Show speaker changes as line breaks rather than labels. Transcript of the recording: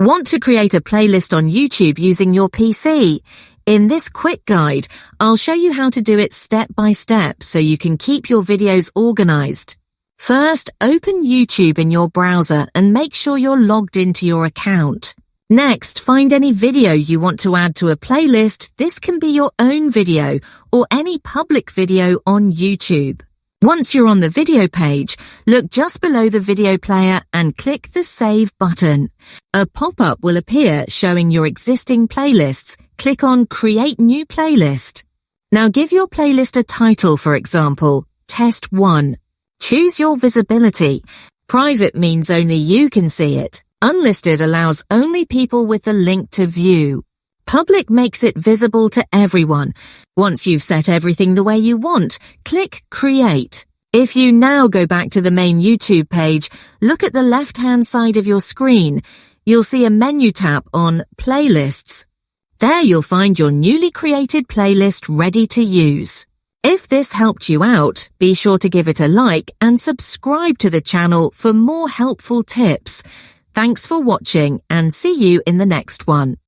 Want to create a playlist on YouTube using your PC? In this quick guide, I'll show you how to do it step by step so you can keep your videos organized. First, open YouTube in your browser and make sure you're logged into your account. Next, find any video you want to add to a playlist. This can be your own video or any public video on YouTube. Once you're on the video page, look just below the video player and click the Save button. A pop-up will appear showing your existing playlists. Click on Create New Playlist. Now give your playlist a title, for example, Test 1. Choose your visibility. Private means only you can see it. Unlisted allows only people with the link to view. Public makes it visible to everyone. Once you've set everything the way you want, click Create. If you now go back to the main YouTube page, look at the left-hand side of your screen. You'll see a menu tab on Playlists. There you'll find your newly created playlist ready to use. If this helped you out, be sure to give it a like and subscribe to the channel for more helpful tips. Thanks for watching and see you in the next one.